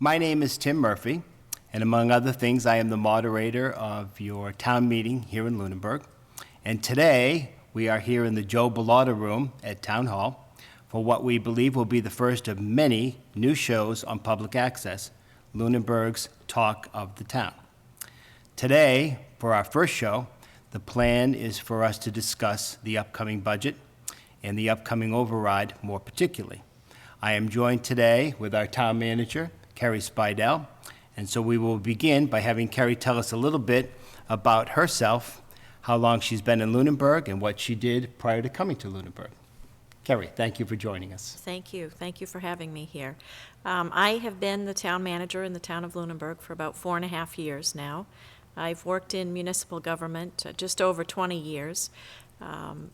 My name is Tim Murphy, and among other things, I am the moderator of your town meeting here in Lunenburg. And today, we are here in the Joe Bellotta Room at Town Hall for what we believe will be the first of many new shows on public access, Lunenburg's Talk of the Town. Today, for our first show, the plan is for us to discuss the upcoming budget and the upcoming override more particularly. I am joined today with our town manager, Kerry Speidel, and so we will begin by having Kerry tell us a little bit about herself, how long she's been in Lunenburg, and what she did prior to coming to Lunenburg. Kerry, thank you for joining us. Thank you. Thank you for having me here. I have been the town manager in the town of Lunenburg for about 4.5 years now. I've worked in municipal government just over 20 years,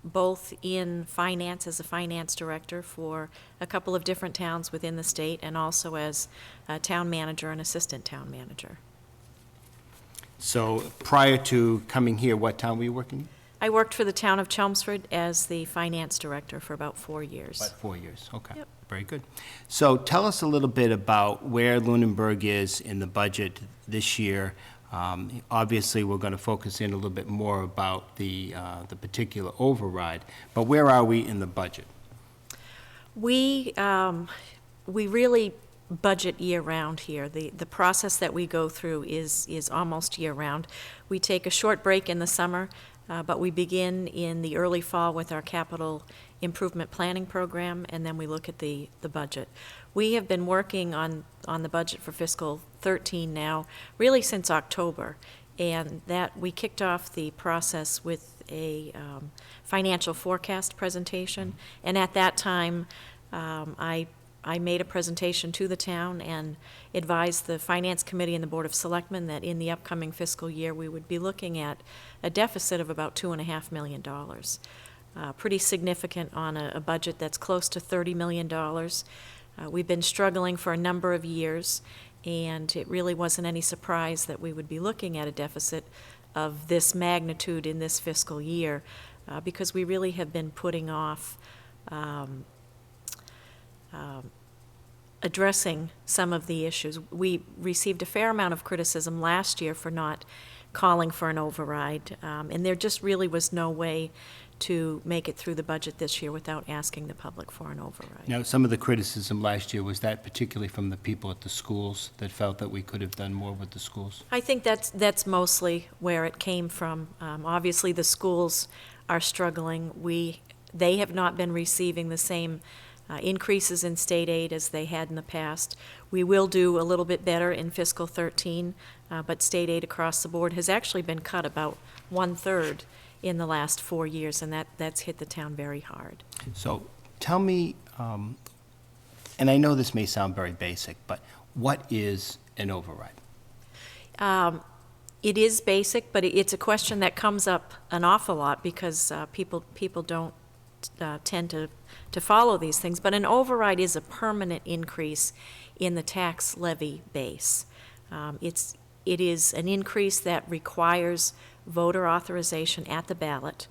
both in finance as a finance director for a couple of different towns within the state, and also as a town manager and assistant town manager. So prior to coming here, what town were you working in? I worked for the town of Chelmsford as the finance director for about 4 years. About 4 years, okay. Yep. Very good. So tell us a little bit about where Lunenburg is in the budget this year. Obviously, we're going to focus in a little bit more about the particular override, but where are we in the budget? We really budget year-round here. The process that we go through is almost year-round. We take a short break in the summer, but we begin in the early fall with our capital improvement planning program, and then we look at the budget. We have been working on the budget for fiscal 13 now, really since October, and that we kicked off the process with a financial forecast presentation, and at that time I made a presentation to the town and advised the Finance Committee and the Board of Selectmen that in the upcoming fiscal year we would be looking at a deficit of about $2.5 million. Pretty significant on a budget that's close to $30 million. We've been struggling for a number of years, and it really wasn't any surprise that we would be looking at a deficit of this magnitude in this fiscal year, because we really have been putting off addressing some of the issues. We received a fair amount of criticism last year for not calling for an override, and there just really was no way to make it through the budget this year without asking the public for an override. Now, some of the criticism last year, was that particularly from the people at the schools that felt that we could have done more with the schools? I think that's mostly where it came from. Obviously, the schools are struggling. They have not been receiving the same increases in state aid as they had in the past. We will do a little bit better in fiscal 13, but state aid across the board has actually been cut about 1/3 in the last 4 years, and that's hit the town very hard. So tell me, and I know this may sound very basic, but what is an override? It is basic, but it's a question that comes up an awful lot because people don't tend to follow these things. But an override is a permanent increase in the tax levy base. It is an increase that requires voter authorization at the ballot.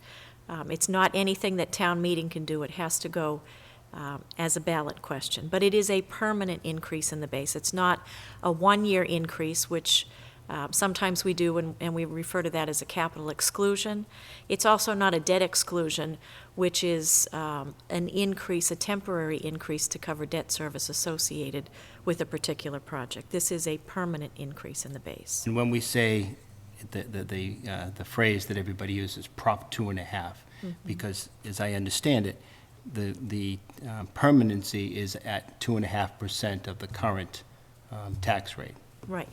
It's not anything that town meeting can do. It has to go as a ballot question. But it is a permanent increase in the base. It's not a one-year increase, which sometimes we do, and we refer to that as a capital exclusion. It's also not a debt exclusion, which is an increase, a temporary increase to cover debt service associated with a particular project. This is a permanent increase in the base. And when we say the phrase that everybody uses, Prop 2.5, because as I understand it, the permanency is at 2.5% of the current tax rate. Right.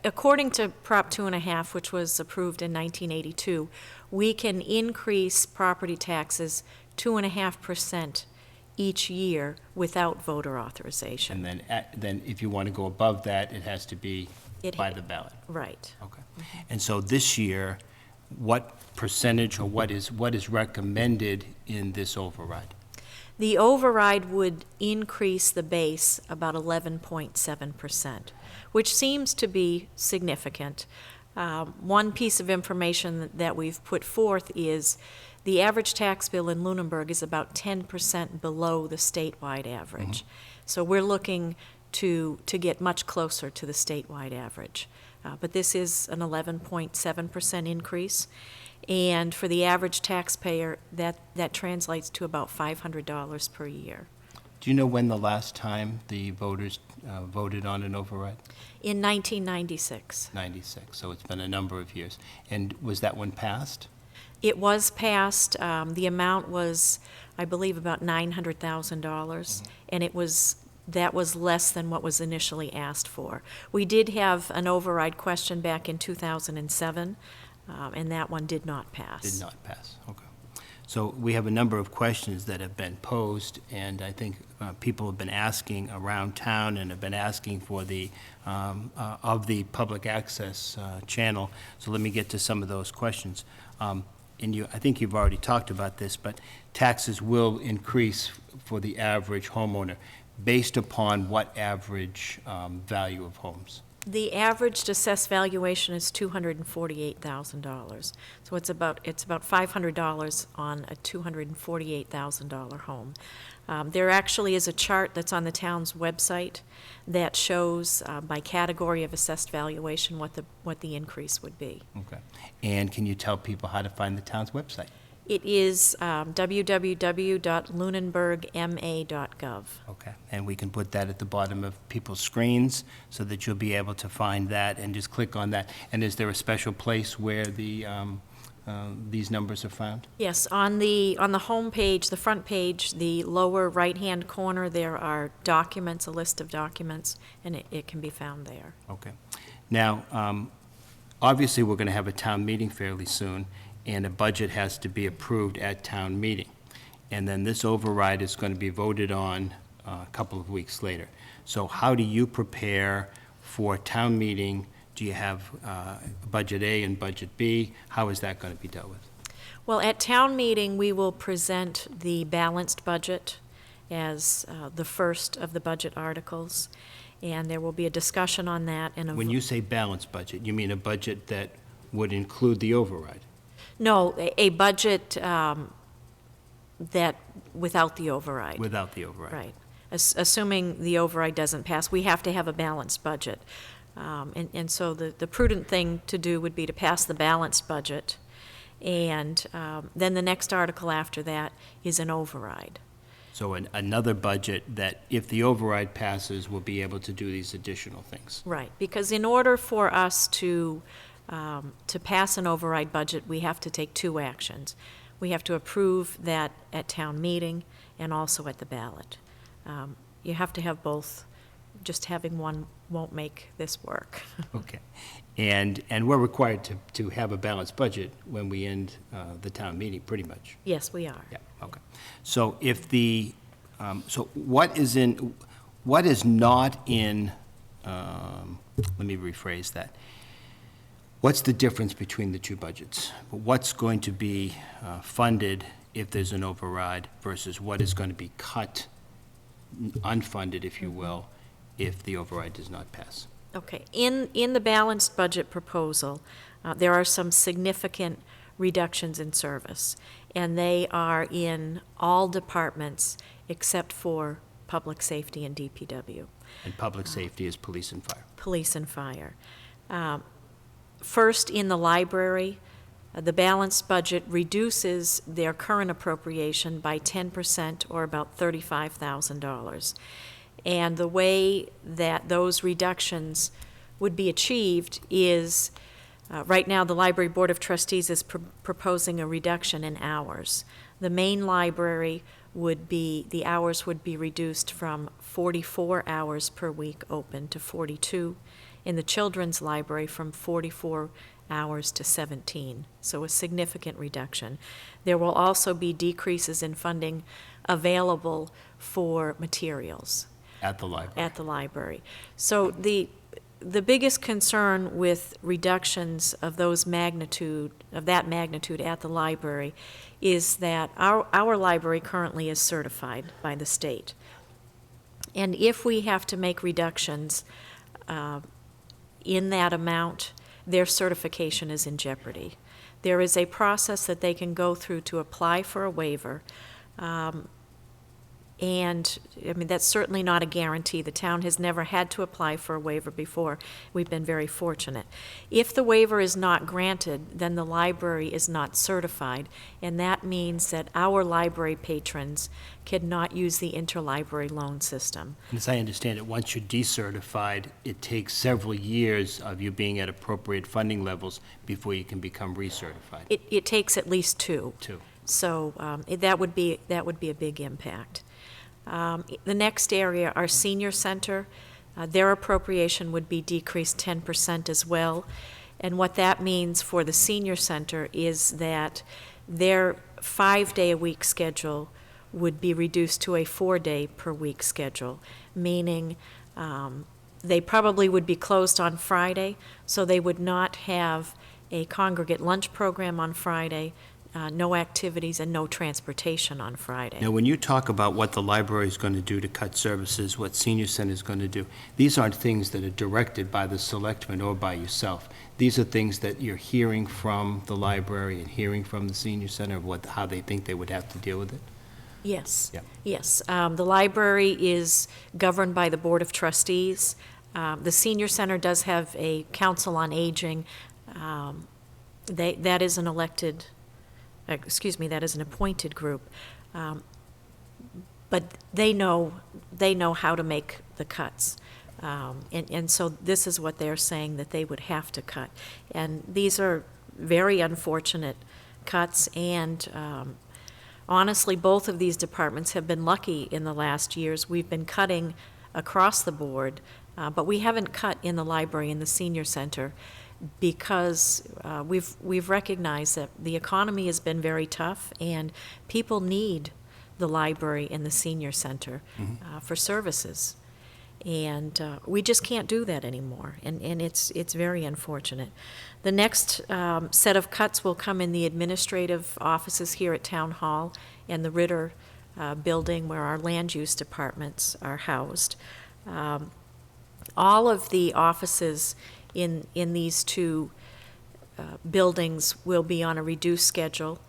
According to Prop 2.5, which was approved in 1982, we can increase property taxes 2.5% each year without voter authorization. And then if you want to go above that, it has to be by the ballot. Right. Okay. And so this year, what percentage or what is recommended in this override? The override would increase the base about 11.7%, which seems to be significant. One piece of information that we've put forth is the average tax bill in Lunenburg is about 10% below the statewide average. So we're looking to get much closer to the statewide average. But this is an 11.7% increase, and for the average taxpayer, that translates to about $500 per year. Do you know when the last time the voters voted on an override? In 1996. 96, so it's been a number of years. And was that one passed? It was passed. The amount was, I believe, about $900,000, and that was less than what was initially asked for. We did have an override question back in 2007, and that one did not pass. Did not pass, okay. So we have a number of questions that have been posed, and I think people have been asking around town and have been asking for the, of the public access channel. So let me get to some of those questions. And I think you've already talked about this, but taxes will increase for the average homeowner based upon what average value of homes? The average assessed valuation is $248,000. So it's about $500 on a $248,000 home. There actually is a chart that's on the town's website that shows by category of assessed valuation what the increase would be. Okay. And can you tell people how to find the town's website? It is www.lunenburgma.gov. Okay, and we can put that at the bottom of people's screens so that you'll be able to find that and just click on that. And is there a special place where the these numbers are found? Yes, on the home page, the front page, the lower right-hand corner, there are documents, a list of documents, and it can be found there. Okay. Now, obviously, we're going to have a town meeting fairly soon, and a budget has to be approved at town meeting. And then this override is going to be voted on a couple of weeks later. So how do you prepare for town meeting? Do you have Budget A and Budget B? How is that going to be dealt with? Well, at town meeting, we will present the balanced budget as the first of the budget articles, and there will be a discussion on that. And When you say balanced budget, you mean a budget that would include the override? No, a budget that without the override. Without the override. Right. Assuming the override doesn't pass, we have to have a balanced budget. And so the prudent thing to do would be to pass the balanced budget, and then the next article after that is an override. So another budget that, if the override passes, will be able to do these additional things. Right, because in order for us to pass an override budget, we have to take two actions. We have to approve that at town meeting and also at the ballot. You have to have both. Just having one won't make this work. Okay. And we're required to have a balanced budget when we end the town meeting, pretty much. Yes, we are. Yeah, okay. So if so what is not in, let me rephrase that. What's the difference between the two budgets? What's going to be funded if there's an override versus what is going to be cut, unfunded, if you will, if the override does not pass? Okay. In the balanced budget proposal, there are some significant reductions in service, and they are in all departments except for public safety and DPW. And public safety is police and fire. Police and fire. First, in the library, the balanced budget reduces their current appropriation by 10%, or about $35,000. And the way that those reductions would be achieved is, right now, the Library Board of Trustees is proposing a reduction in hours. The main library the hours would be reduced from 44 hours per week open to 42. In the children's library, from 44 hours to 17, so a significant reduction. There will also be decreases in funding available for materials. At the library. At the library. So the biggest concern with reductions of that magnitude at the library is that our library currently is certified by the state. And if we have to make reductions in that amount, their certification is in jeopardy. There is a process that they can go through to apply for a waiver. And, I mean, that's certainly not a guarantee. The town has never had to apply for a waiver before. We've been very fortunate. If the waiver is not granted, then the library is not certified, and that means that our library patrons cannot use the interlibrary loan system. As I understand it, once you're decertified, it takes several years of you being at appropriate funding levels before you can become recertified. It takes at least two. Too. So that would be a big impact. The next area, our senior center, their appropriation would be decreased 10% as well. And what that means for the senior center is that their 5-day-a-week schedule would be reduced to a 4-day-per-week schedule, meaning they probably would be closed on Friday, so they would not have a congregate lunch program on Friday, no activities, and no transportation on Friday. Now, when you talk about what the library is going to do to cut services, what senior center is going to do, these aren't things that are directed by the selectmen or by yourself. These are things that you're hearing from the library and hearing from the senior center of how they think they would have to deal with it? Yes. Yeah. Yes. The library is governed by the Board of Trustees. The senior center does have a council on aging. That is an elected, that is an appointed group. But they know how to make the cuts. And so this is what they're saying that they would have to cut. And these are very unfortunate cuts, and honestly, both of these departments have been lucky in the last years. We've been cutting across the board, but we haven't cut in the library and the senior center because we've recognized that the economy has been very tough, and people need the library and the senior center for services. And we just can't do that anymore, and it's very unfortunate. The next set of cuts will come in the administrative offices here at Town Hall and the Ritter building where our land use departments are housed. All of the offices in these two buildings will be on a reduced schedule.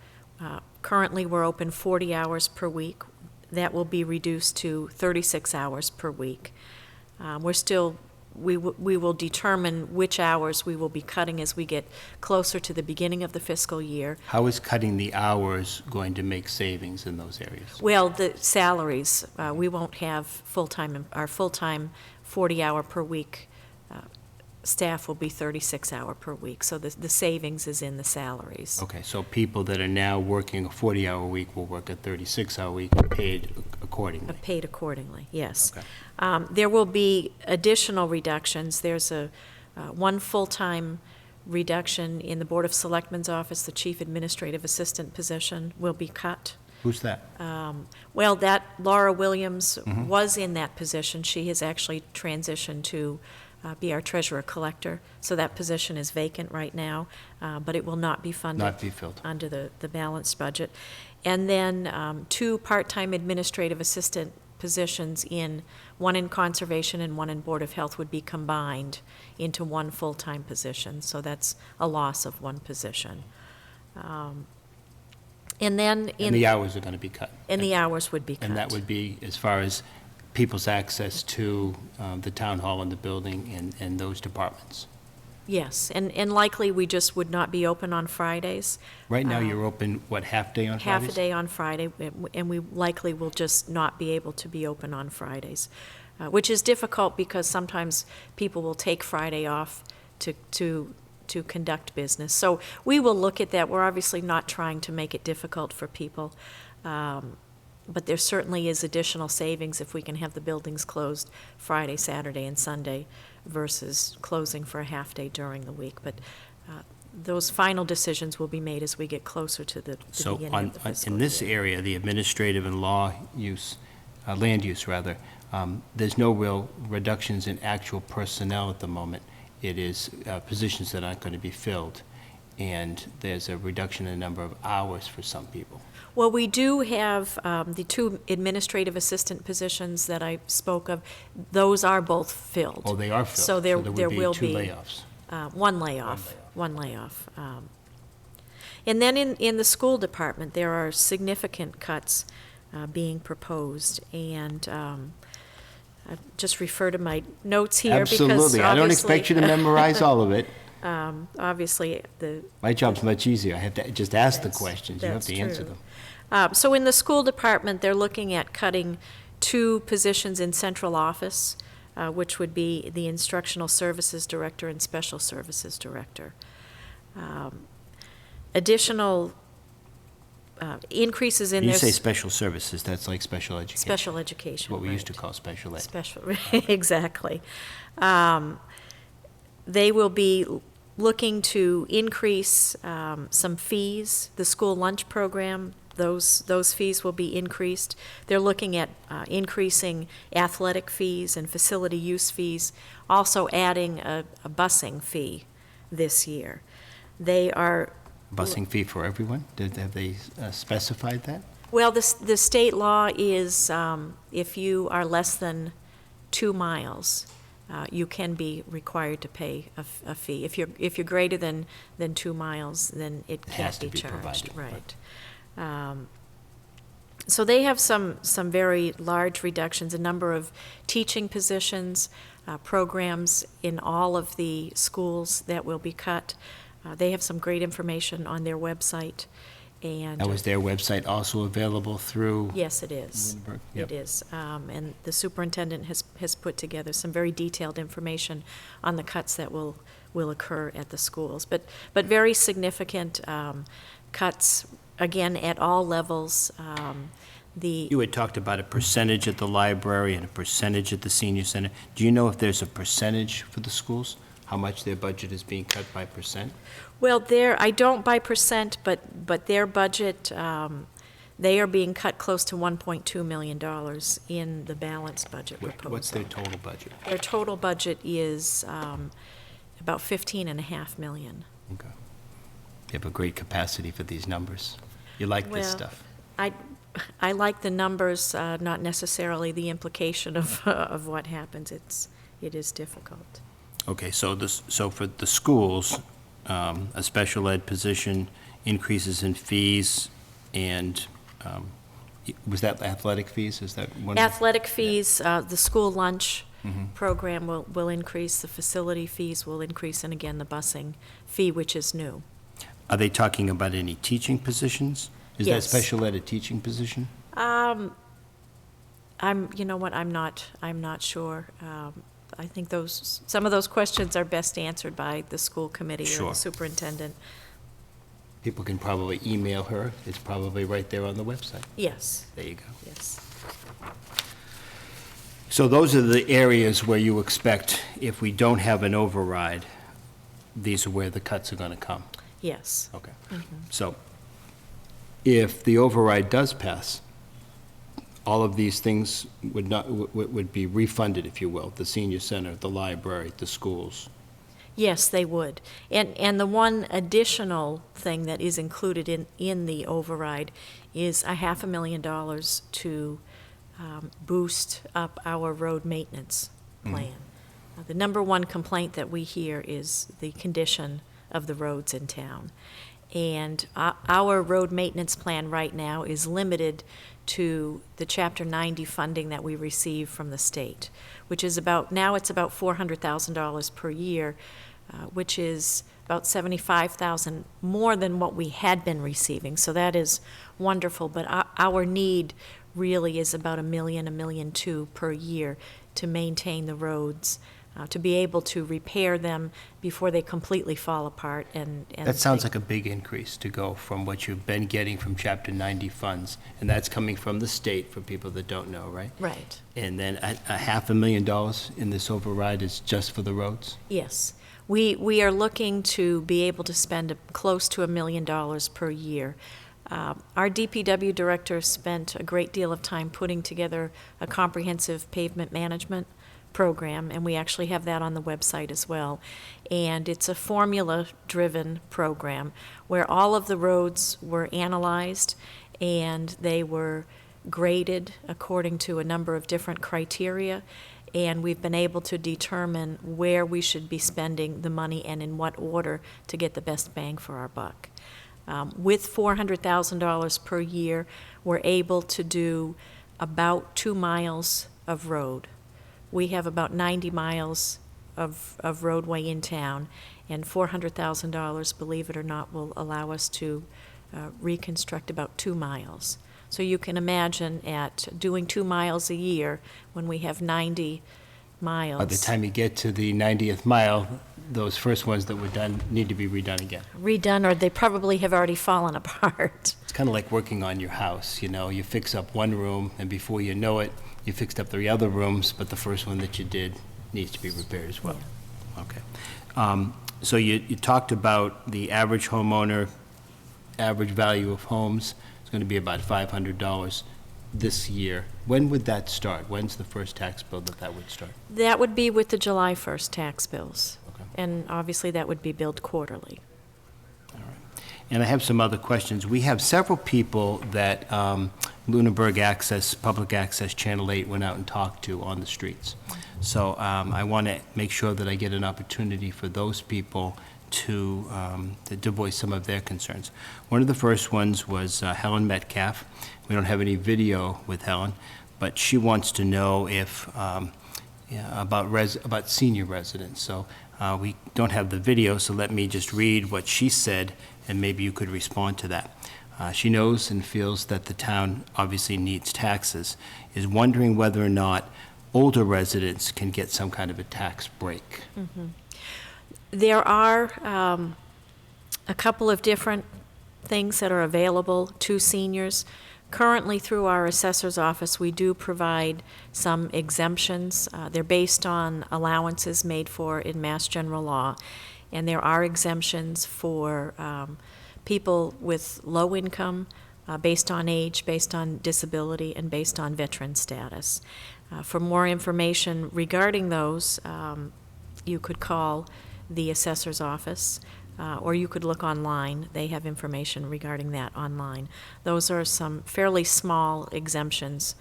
Currently, we're open 40 hours per week. That will be reduced to 36 hours per week. We will determine which hours we will be cutting as we get closer to the beginning of the fiscal year. How is cutting the hours going to make savings in those areas? Well, the salaries, we won't have our full-time 40-hour per week staff will be 36-hour per week, so the savings is in the salaries. Okay, so people that are now working a 40-hour week will work a 36-hour week, paid accordingly? Paid accordingly, yes. Okay. There will be additional reductions. There's one full-time reduction in the Board of Selectmen's office. The Chief Administrative Assistant position will be cut. Who's that? Well, Laura Williams was in that position. She has actually transitioned to be our treasurer-collector, so that position is vacant right now, but it will not be funded. Not be filled. Under the balanced budget. And then 2 part-time administrative assistant positions, one in conservation and one in Board of Health, would be combined into one full-time position, so that's a loss of one position. And then And the hours are going to be cut? And the hours would be cut. And that would be as far as people's access to the town hall and the building and those departments? Yes, and likely we just would not be open on Fridays. Right now, you're open, what, half-day on Fridays? Half a day on Friday, and we likely will just not be able to be open on Fridays, which is difficult because sometimes people will take Friday off to conduct business. So we will look at that. We're obviously not trying to make it difficult for people, but there certainly is additional savings if we can have the buildings closed Friday, Saturday, and Sunday versus closing for a half-day during the week. But those final decisions will be made as we get closer to the beginning of the fiscal in this year. area, the administrative and land use, there's no real reductions in actual personnel at the moment. It is positions that aren't going to be filled, and there's a reduction in the number of hours for some people. Well, we do have the 2 administrative assistant positions that I spoke of. Those are both filled. Oh, they are filled. So there would will be 2 be layoffs. One layoff. And then in the school department, there are significant cuts. being proposed. And I just refer to my notes here because Absolutely. I don't obviously- expect you to memorize all of it. Obviously, My job's much easier. I have to just ask the That's- questions. You have that's to answer true. them. So in the school department, they're looking at cutting 2 positions in central office, which would be the instructional services director and special services director. Additional increases in When you their say special services, that's like special education. special education. What we used to right. call special ed. Special, exactly. They will be looking to increase some fees. The school lunch program, those fees will be increased. They're looking at increasing athletic fees and facility use fees, also adding a busing fee this year. They are, Busing fee for everyone? Have they specified that? well, the state law is if you are less than 2 miles, you can be required to pay a fee. If you're greater than 2 miles, then it has can't to be be charged. provided, Right. So they have some very large reductions, a number of teaching positions, programs in all of the schools that will be cut. They have some great information on their website, and. Now, is their website also available through? Yes, it is. Lunenburg? Yep. It is. And the superintendent has put together some very detailed information on the cuts that will occur at the schools. But very significant cuts, again, at all levels. You had talked about a percentage at the library and a percentage at the senior center. Do you know if there's a percentage for the schools? How much their budget is being cut by percent? Well, I don't by percent, but their budget, they are being cut close to $1.2 million in the balanced budget proposal. What's their total budget? Their total budget is about $15.5 million. Okay. You have a great capacity for these numbers. You like this Well, stuff. I like the numbers, not necessarily the implication of what happens. It is difficult. Okay, so for the schools, a special ed position, increases in fees, and was that athletic fees? Is that one? Athletic fees, the school lunch Mm-hmm. program will increase, the facility fees will increase, and again, the busing fee, which is new. Are they talking about any teaching positions? Is that Yes. special ed a teaching position? You know what, I'm not sure. I think some of those questions are best answered by the school committee or Sure. the superintendent. People can probably email her. It's probably right there on the website. Yes, There you go. yes. So those are the areas where you expect, if we don't have an override, these are where the cuts are going to come. Yes. Okay. So if the override does pass, all of these things would be refunded, if you will, the senior center, the library, the schools. Yes, they would. And the one additional thing that is included in the override is $500,000 to boost up our road maintenance plan. The number one complaint that we hear is the condition of the roads in town. And our road maintenance plan right now is limited to the Chapter 90 funding that we receive from the state, which is now it's about $400,000 per year, which is about $75,000 more than what we had been receiving. So that is wonderful, but our need really is about $1 million, $1.2 million per year to maintain the roads, to be able to repair them before they completely fall apart. And That sounds like a big increase to go from what you've been getting from Chapter 90 funds, and that's coming from the state, for people that don't know, right? Right. And then $500,000 in this override is just for the roads? Yes. We are looking to be able to spend close to $1 million per year. Our DPW director spent a great deal of time putting together a comprehensive pavement management program, and we actually have that on the website as well. And it's a formula-driven program where all of the roads were analyzed and they were graded according to a number of different criteria, and we've been able to determine where we should be spending the money and in what order to get the best bang for our buck. With $400,000 per year, we're able to do about 2 miles of road. We have about 90 miles of roadway in town, and $400,000, believe it or not, will allow us to reconstruct about 2 miles. So you can imagine at doing 2 miles a year, when we have 90 miles. By the time you get to the 90th mile, those first ones that were done need to be redone again. Redone, or they probably have already fallen apart. It's kind of like working on your house, you know, you fix up one room, and before you know it, you fixed up the other rooms, but the first one that you did needs to be repaired as well. Okay. So you talked about the average homeowner, average value of homes is going to be about $500 this year. When would that start? When's the first tax bill that would start? That would be with the July 1st tax bills. Okay. And obviously, that would be billed quarterly. All right. And I have some other questions. We have several people that Lunenburg Public Access Channel 8 went out and talked to on the streets. So I want to make sure that I get an opportunity for those people to voice some of their concerns. One of the first ones was Helen Metcalf. We don't have any video with Helen, but she wants to know if about senior residents. So we don't have the video, so let me just read what she said, and maybe you could respond to that. She knows and feels that the town obviously needs taxes, is wondering whether or not older residents can get some kind of a tax break. Mm-hmm. There are a couple of different things that are available to seniors. Currently, through our assessor's office, we do provide some exemptions. They're based on allowances made for in Mass General Law, and there are exemptions for people with low income, based on age, based on disability, and based on veteran status. For more information regarding those, you could call the assessor's office, or you could look online. They have information regarding that online. Those are some fairly small exemptions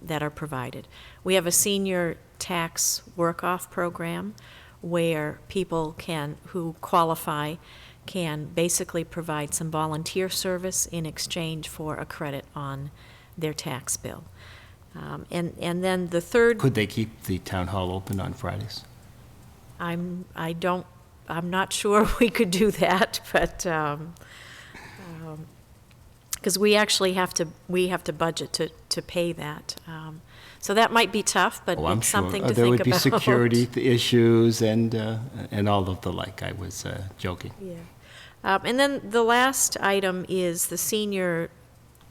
that are provided. We have a senior tax work-off program where people who qualify can basically provide some volunteer service in exchange for a credit on their tax bill. And then the third... Could they keep the town hall open on Fridays? I'm not sure we could do that, but because we actually have to budget to pay that. So that might be tough, but it's something to think about. There would be security issues and all of the like. I was joking. Yeah. And then the last item is the senior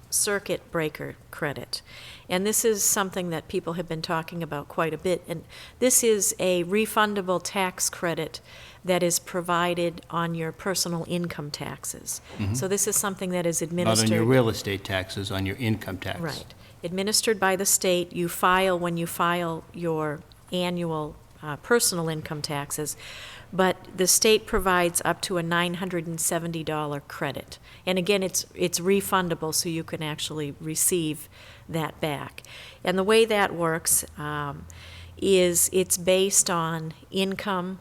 circuit breaker credit. And this is something that people have been talking about quite a bit. And this is a refundable tax credit that is provided on your personal income taxes. Mm-hmm. So this is something that is administered... Not on your real estate taxes, on your income tax. Right. Administered by the state. You file when you file your annual personal income taxes. But the state provides up to a $970 credit. And again, it's refundable, so you can actually receive that back. And the way that works is it's based on income,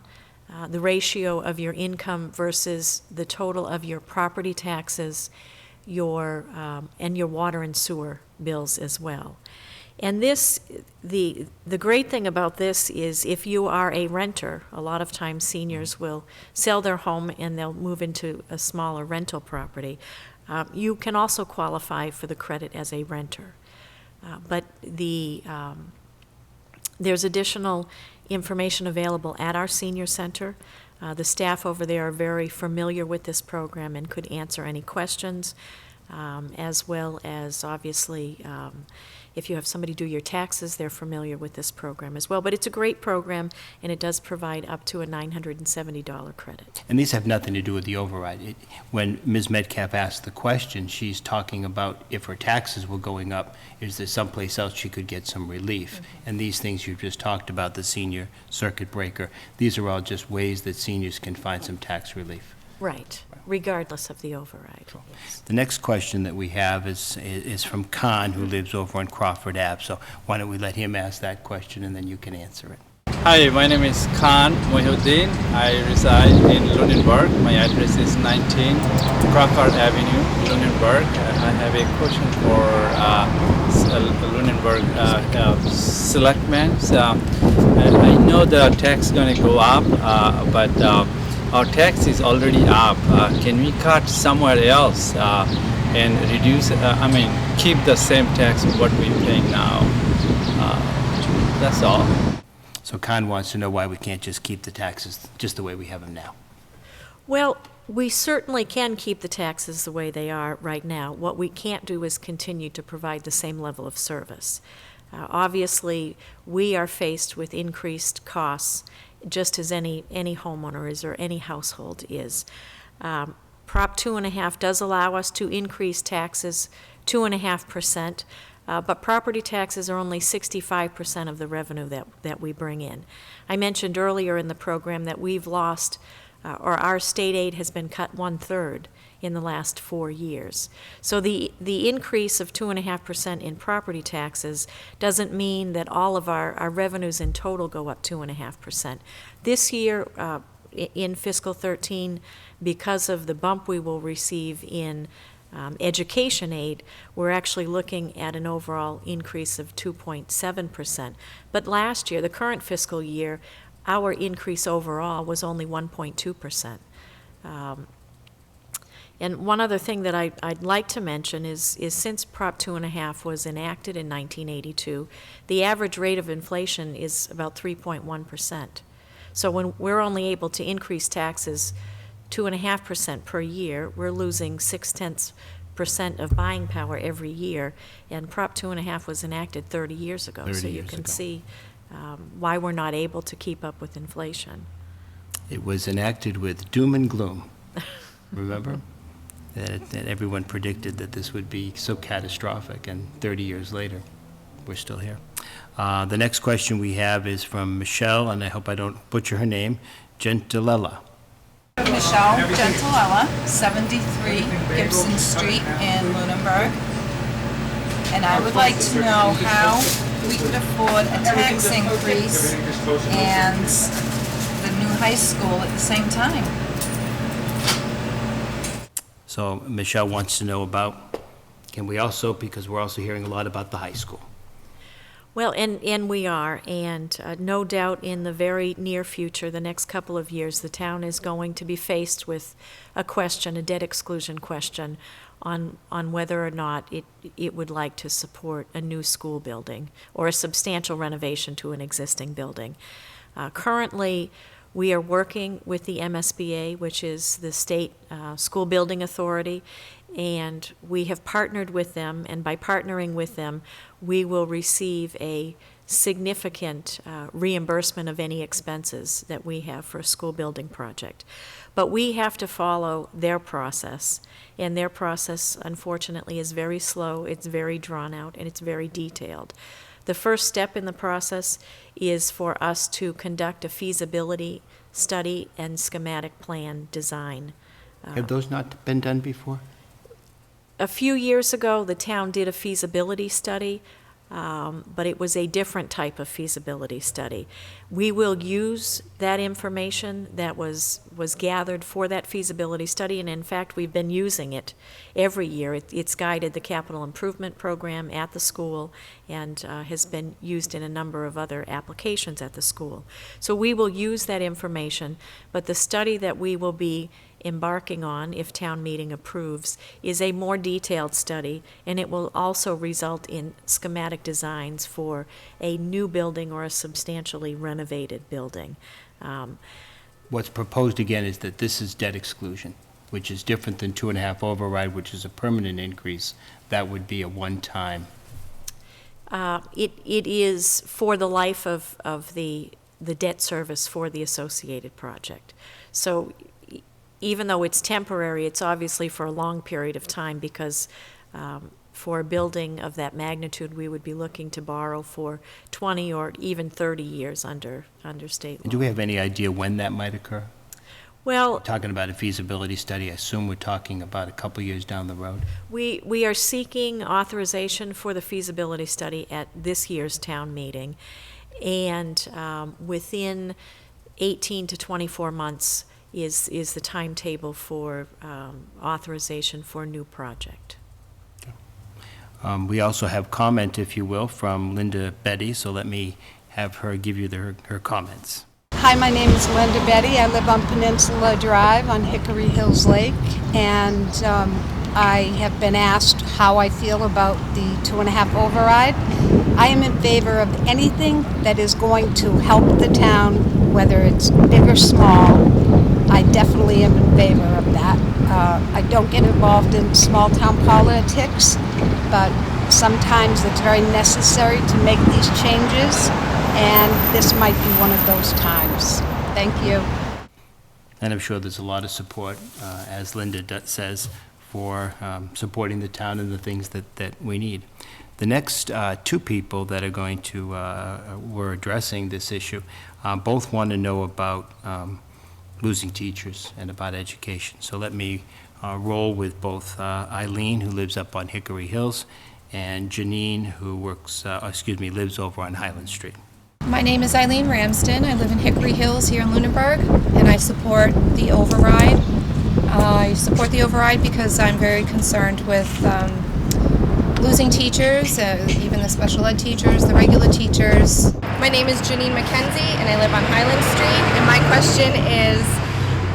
the ratio of your income versus the total of your property taxes, and your water and sewer bills as well. And the great thing about this is if you are a renter, a lot of times seniors will sell their home and they'll move into a smaller rental property. You can also qualify for the credit as a renter. But there's additional information available at our senior center. The staff over there are very familiar with this program and could answer any questions, as well as obviously if you have somebody do your taxes, they're familiar with this program as well. But it's a great program, and it does provide up to a $970 credit. And these have nothing to do with the override. When Ms. Metcalf asked the question, she's talking about if her taxes were going up, is there someplace else she could get some relief? Mm-hmm. And these things you've just talked about, the senior circuit breaker, these are all just ways that seniors can find some tax relief. Right, regardless of the override. Cool. Yes. The next question that we have is from Khan, who lives over on Crawford Ave. So why don't we let him ask that question, and then you can answer it. Hi, my name is Khan Mohiuddin. I reside in Lunenburg. My address is 19 Crawford Avenue, Lunenburg. I have a question for Lunenburg selectmen. I know the tax is going to go up, but our tax is already up. Can we cut somewhere else and reduce? Keep the same tax what we're paying now. That's all. So Khan wants to know why we can't just keep the taxes just the way we have them now. Well, we certainly can keep the taxes the way they are right now. What we can't do is continue to provide the same level of service. Obviously, we are faced with increased costs, just as any homeowner is or any household is. Prop 2.5 does allow us to increase taxes 2.5%. But property taxes are only 65% of the revenue that we bring in. I mentioned earlier in the program that we've lost, or our state aid has been cut 1/3 in the last 4 years. So the increase of 2.5% in property taxes doesn't mean that all of our revenues in total go up 2.5%. This year, in fiscal 13, because of the bump we will receive in education aid, we're actually looking at an overall increase of 2.7%. But last year, the current fiscal year, our increase overall was only 1.2%. And one other thing that I'd like to mention is since Prop 2.5 was enacted in 1982, the average rate of inflation is about 3.1%. So when we're only able to increase taxes 2.5% per year, we're losing 0.6% of buying power every year, and Prop 2.5 was enacted 30 years ago. 30 so you years can ago. see why we're not able to keep up with inflation. It was enacted with doom and gloom, remember? That everyone predicted that this would be so catastrophic, and 30 years later, we're still here. The next question we have is from Michelle, and I hope I don't butcher her name, Gentilella. Michelle Gentilella, 73 Gibson Street in Lunenburg. And I would like to know how we could afford a tax increase and the new high school at the same time. So Michelle wants to know about, can we also, because we're also hearing a lot about the high school. Well, and we are, and no doubt in the very near future, the next couple of years, the town is going to be faced with a question, a debt exclusion question, on whether or not it would like to support a new school building or a substantial renovation to an existing building. Currently, we are working with the MSBA, which is the state school building authority, and we have partnered with them, and by partnering with them, we will receive a significant reimbursement of any expenses that we have for a school building project. But we have to follow their process, and their process, unfortunately, is very slow, it's very drawn out, and it's very detailed. The first step in the process is for us to conduct a feasibility study and schematic plan design. Have those not been done before? A few years ago, the town did a feasibility study, but it was a different type of feasibility study. We will use that information that was gathered for that feasibility study, and in fact, we've been using it every year. It's guided the capital improvement program at the school and has been used in a number of other applications at the school. So we will use that information, but the study that we will be embarking on, if town meeting approves, is a more detailed study, and it will also result in schematic designs for a new building or a substantially renovated building. What's proposed again is that this is debt exclusion, which is different than 2.5 override, which is a permanent increase. That would be a one-time. It is for the life of the debt service for the associated project. So even though it's temporary, it's obviously for a long period of time, because for a building of that magnitude, we would be looking to borrow for 20 or even 30 years under state law. Do we have any idea when that might occur? Well, Talking about a feasibility study, I assume we're talking about a couple years down the road. we are seeking authorization for the feasibility study at this year's town meeting. And within 18 to 24 months is the timetable for authorization for a new project. We also have comment, if you will, from Linda Betty, so let me have her give you her comments. Hi, my name is Linda Betty. I live on Peninsula Drive on Hickory Hills Lake, and I have been asked how I feel about the 2.5 override. I am in favor of anything that is going to help the town, whether it's big or small. I definitely am in favor of that. I don't get involved in small town politics, but sometimes it's very necessary to make these changes, and this might be one of those times. Thank you. And I'm sure there's a lot of support, as Linda says, for supporting the town and the things that we need. The next two people that are going to, we're addressing this issue, both want to know about losing teachers and about education. So let me roll with both Eileen, who lives up on Hickory Hills, and Janine, who lives over on Highland Street. My name is Eileen Ramsden. I live in Hickory Hills here in Lunenburg, and I support the override. I support the override because I'm very concerned with losing teachers, even the special ed teachers, the regular teachers. My name is Janine McKenzie, and I live on Highland Street. And my question is,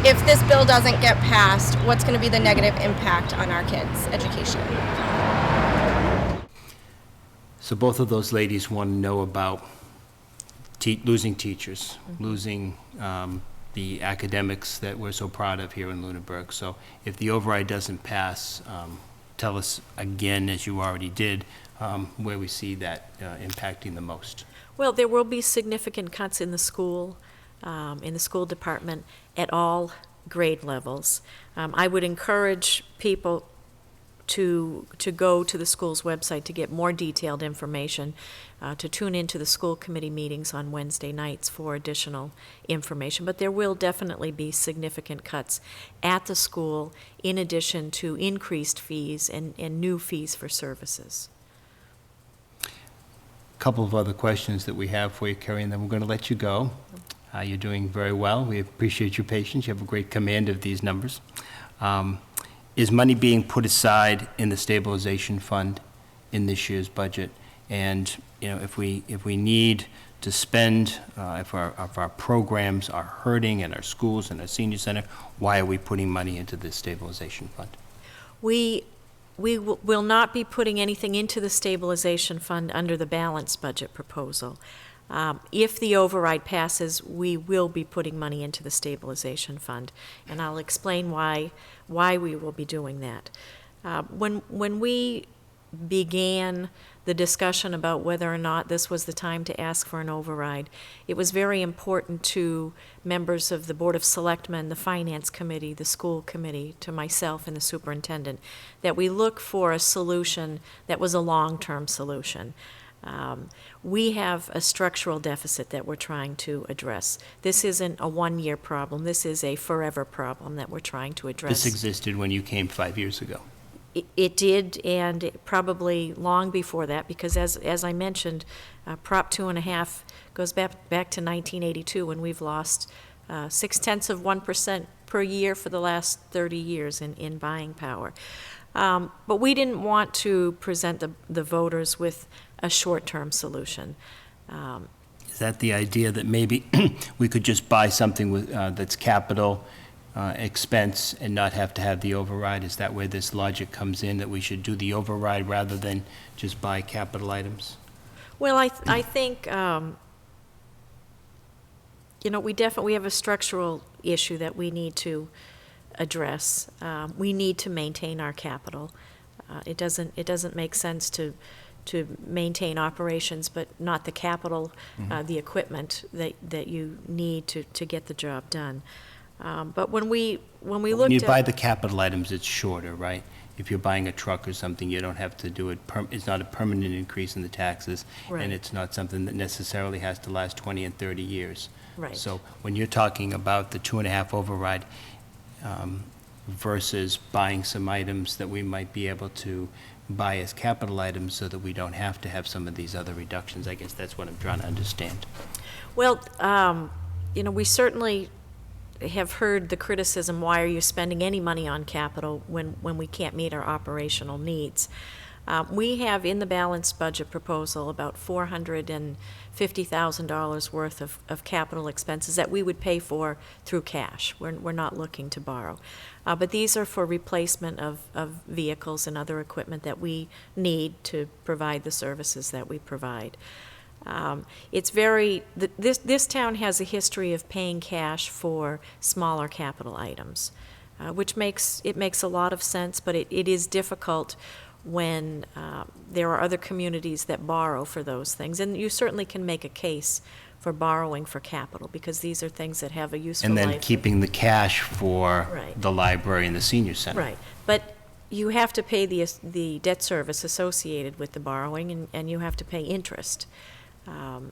if this bill doesn't get passed, what's going to be the negative impact on our kids' education? So both of those ladies want to know about losing teachers, losing the academics that we're so proud of here in Lunenburg. So if the override doesn't pass, tell us again, as you already did, where we see that impacting the most. Well, there will be significant cuts in the school department at all grade levels. I would encourage people to go to the school's website to get more detailed information, to tune into the school committee meetings on Wednesday nights for additional information. But there will definitely be significant cuts at the school, in addition to increased fees and new fees for services. A couple of other questions that we have for you, Kerry, and then we're going to let you go. You're doing very well. We appreciate your patience. You have a great command of these numbers. Is money being put aside in the stabilization fund in this year's budget? And if we need to spend, if our programs are hurting in our schools and our senior center, why are we putting money into this stabilization fund? We will not be putting anything into the stabilization fund under the balanced budget proposal. If the override passes, we will be putting money into the stabilization fund, and I'll explain why we will be doing that. When we began the discussion about whether or not this was the time to ask for an override, it was very important to members of the Board of Selectmen, the Finance Committee, the School Committee, to myself and the Superintendent, that we look for a solution that was a long-term solution. We have a structural deficit that we're trying to address. This isn't a one-year problem. This is a forever problem that we're trying to address. This existed when you came 5 years ago. It did, and probably long before that, because as I mentioned, Prop 2.5 goes back to 1982, when we've lost 0.6% per year for the last 30 years in buying power. But we didn't want to present the voters with a short-term solution. Is that the idea that maybe we could just buy something with, that's capital expense and not have to have the override? Is that where this logic comes in, that we should do the override rather than just buy capital items? Well, I think, we have a structural issue that we need to address. We need to maintain our capital. It doesn't make sense to maintain operations, but not the capital, the equipment that you need to get the job done. But when we looked at... When you buy the capital items, it's shorter, right? If you're buying a truck or something, you don't have to do it, it's not a permanent increase in the taxes, Right. and it's not something that necessarily has to last 20 and 30 years. Right. So when you're talking about the 2.5 override, versus buying some items that we might be able to buy as capital items so that we don't have to have some of these other reductions? I guess that's what I'm trying to understand. Well, we certainly have heard the criticism, why are you spending any money on capital when we can't meet our operational needs? We have in the balanced budget proposal about $450,000 worth of capital expenses that we would pay for through cash. We're not looking to borrow. But these are for replacement of vehicles and other equipment that we need to provide the services that we provide. This town has a history of paying cash for smaller capital items, which makes a lot of sense, but it is difficult when there are other communities that borrow for those things. And you certainly can make a case for borrowing for capital, because these are things that have a useful life. And then keeping the cash for Right. the library and the senior center. Right, but you have to pay the debt service associated with the borrowing, and you have to pay interest.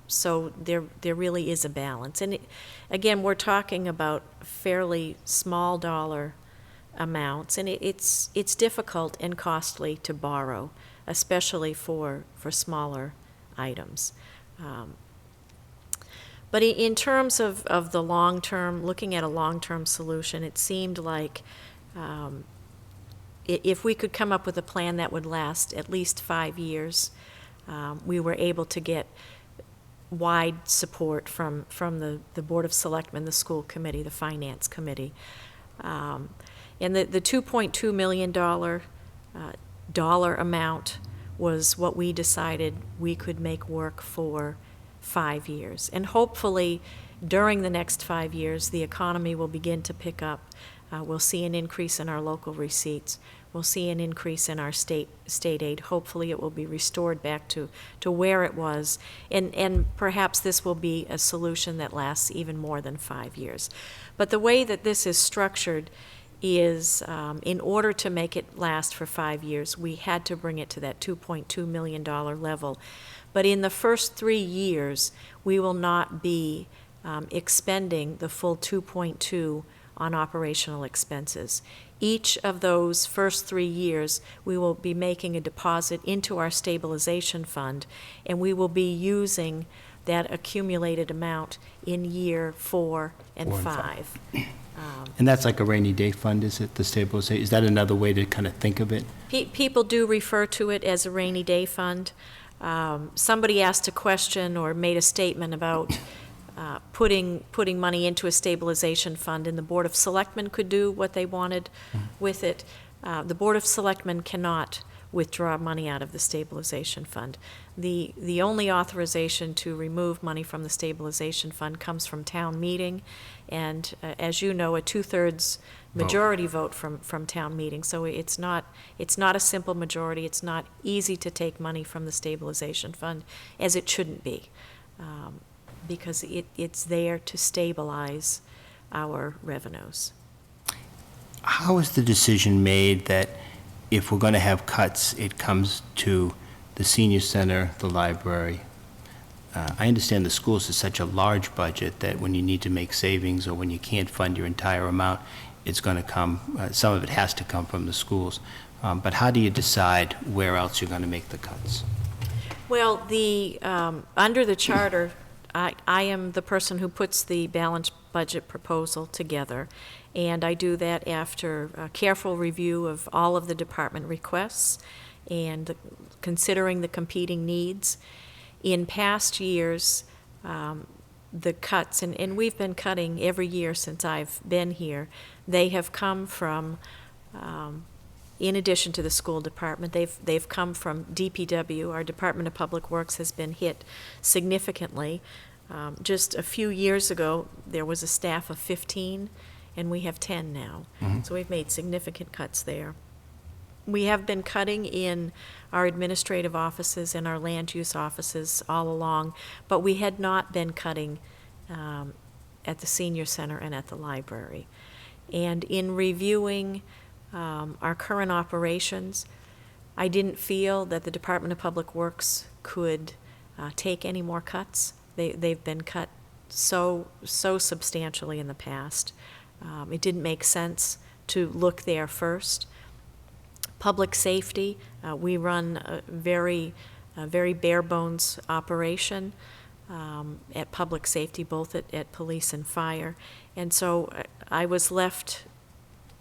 So there really is a balance. And again, we're talking about fairly small dollar amounts, and it's difficult and costly to borrow, especially for smaller items. But in terms of the long-term, looking at a long-term solution, it seemed like if we could come up with a plan that would last at least 5 years, we were able to get wide support from the Board of Selectmen, the school committee, the finance committee. And the $2.2 million dollar amount was what we decided we could make work for 5 years. And hopefully, during the next 5 years, the economy will begin to pick up. We'll see an increase in our local receipts. We'll see an increase in our state aid. Hopefully, it will be restored back to where it was. And perhaps this will be a solution that lasts even more than 5 years. But the way that this is structured is, in order to make it last for 5 years, we had to bring it to that $2.2 million level. But in the first 3 years, we will not be expending the full 2.2 on operational expenses. Each of those first 3 years, we will be making a deposit into our stabilization fund, and we will be using that accumulated amount in year 4 and 5. And that's like a rainy day fund, is it, the stabilization? Is that another way to kind of think of it? People do refer to it as a rainy day fund. Somebody asked a question or made a statement about putting money into a stabilization fund, and the Board of Selectmen could do what they wanted with it. The Board of Selectmen cannot withdraw money out of the stabilization fund. The only authorization to remove money from the stabilization fund comes from town meeting, and as you know, a 2/3 majority vote from town meeting. So it's not a simple majority. It's not easy to take money from the stabilization fund, as it shouldn't be, because it's there to stabilize our revenues. How is the decision made that if we're going to have cuts, it comes to the senior center, the library? I understand the schools is such a large budget that when you need to make savings or when you can't fund your entire amount, it's going to come, some of it has to come from the schools. But how do you decide where else you're going to make the cuts? Well, under the charter, I am the person who puts the balanced budget proposal together, and I do that after a careful review of all of the department requests and considering the competing needs. In past years, the cuts, and we've been cutting every year since I've been here, they have come from, in addition to the school department, they've come from DPW. Our Department of Public Works has been hit significantly. Just a few years ago, there was a staff of 15, and we have 10 now. So we've made significant cuts there. We have been cutting in our administrative offices and our land use offices all along, but we had not been cutting at the senior center and at the library. And in reviewing our current operations, I didn't feel that the Department of Public Works could take any more cuts. They've been cut so substantially in the past. It didn't make sense to look there first. Public safety, we run a very bare bones operation at public safety, both at police and fire. And so I was left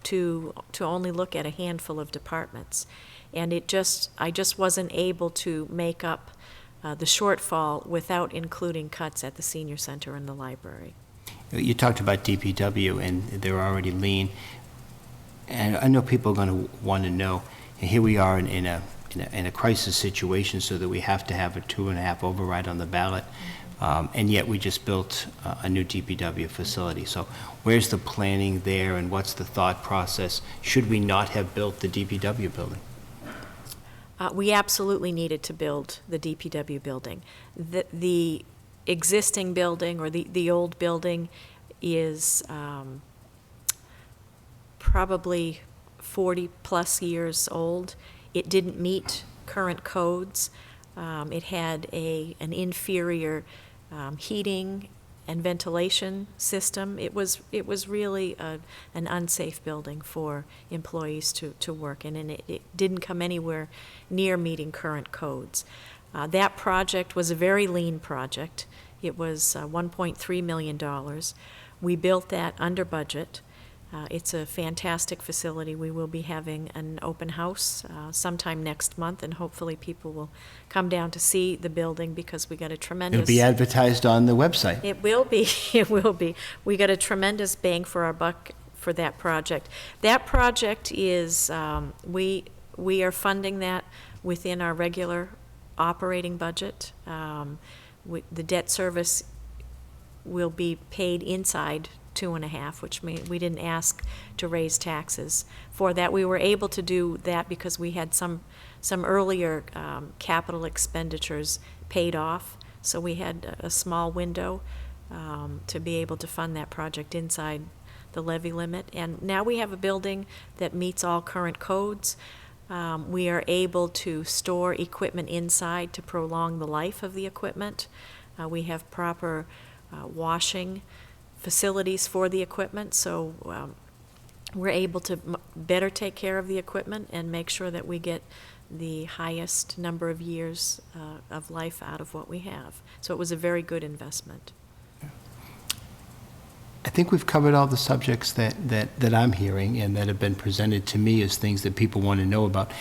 to only look at a handful of departments. And I just wasn't able to make up the shortfall without including cuts at the senior center and the library. You talked about DPW, and they're already lean. And I know people are going to want to know, and here we are in a crisis situation, so that we have to have a 2.5 override on the ballot, and yet we just built a new DPW facility. So where's the planning there, and what's the thought process? Should we not have built the DPW building? We absolutely needed to build the DPW building. The existing building, or the old building, is probably 40-plus years old. It didn't meet current codes. It had an inferior heating and ventilation system. It was really an unsafe building for employees to work in, and it didn't come anywhere near meeting current codes. That project was a very lean project. It was $1.3 million. We built that under budget. It's a fantastic facility. We will be having an open house sometime next month, and hopefully people will come down to see the building, because we got a tremendous... It'll be advertised on the website. It will be. It will be. We got a tremendous bang for our buck for that project. That project is, we are funding that within our regular operating budget. The debt service will be paid inside 2.5, which means we didn't ask to raise taxes for that. We were able to do that because we had some earlier capital expenditures paid off, so we had a small window to be able to fund that project inside the levy limit. And now we have a building that meets all current codes. We are able to store equipment inside to prolong the life of the equipment. We have proper washing facilities for the equipment, so we're able to better take care of the equipment and make sure that we get the highest number of years of life out of what we have. So it was a very good investment. I think we've covered all the subjects that I'm hearing and that have been presented to me as things that people want to know about.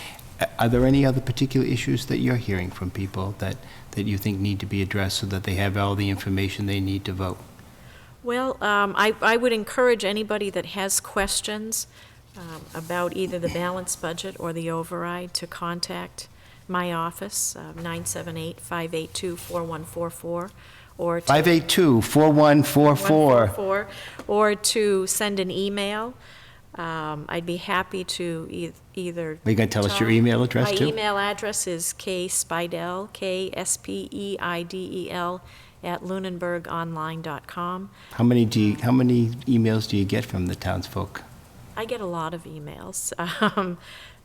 Are there any other particular issues that you're hearing from people that you think need to be addressed so that they have all the information they need to vote? Well, I would encourage anybody that has questions about either the balanced budget or the override to contact my office, 978-582-4144, or 582-4144. or to send an email. I'd be happy to either... Are you going to tell us your email address, too? My email address is Speidel, Speidel, @lunenburgonline.com. How many emails do you get from the townsfolk? I get a lot of emails,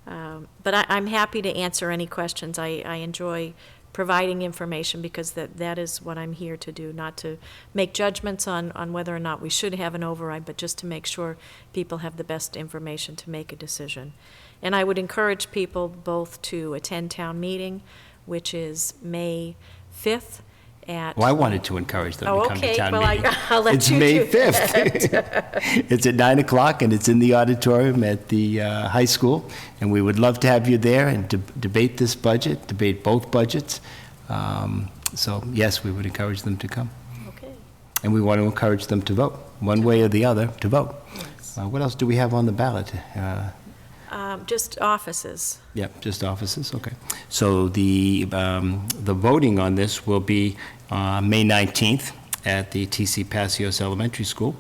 but I'm happy to answer any questions. I enjoy providing information because that is what I'm here to do, not to make judgments on whether or not we should have an override, but just to make sure people have the best information to make a decision. And I would encourage people both to attend town meeting, which is May 5th. Well, I wanted to encourage them to come to town meeting. I'll let it's you May do 5th. It's at 9 o'clock, and it's in the auditorium at the high school. And we would love to have you there and debate this budget, debate both budgets. So, yes, we would encourage them to come. Okay. And we want to encourage them to vote, one way or the other, to vote. Yes. What else do we have on the ballot? Just offices. Yep, just offices, okay. So the voting on this will be May 19th at the T.C. Passios Elementary School.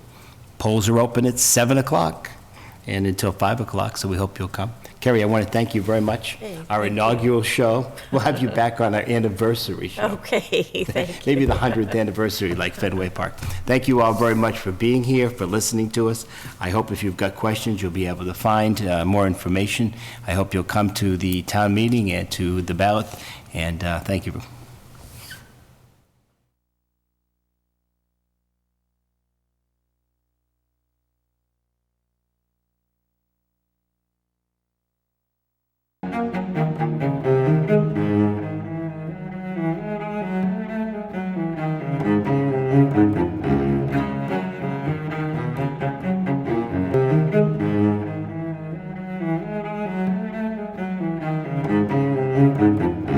Polls are open at 7 o'clock and until 5 o'clock, so we hope you'll come. Kerry, I want to thank you very much. Hey, our inaugural show. We'll have you back on our anniversary show. Okay, thank you. Maybe the 100th anniversary, like Fenway Park. Thank you all very much for being here, for listening to us. I hope if you've got questions, you'll be able to find more information. I hope you'll come to the town meeting and to the ballot, and thank you. Thank you.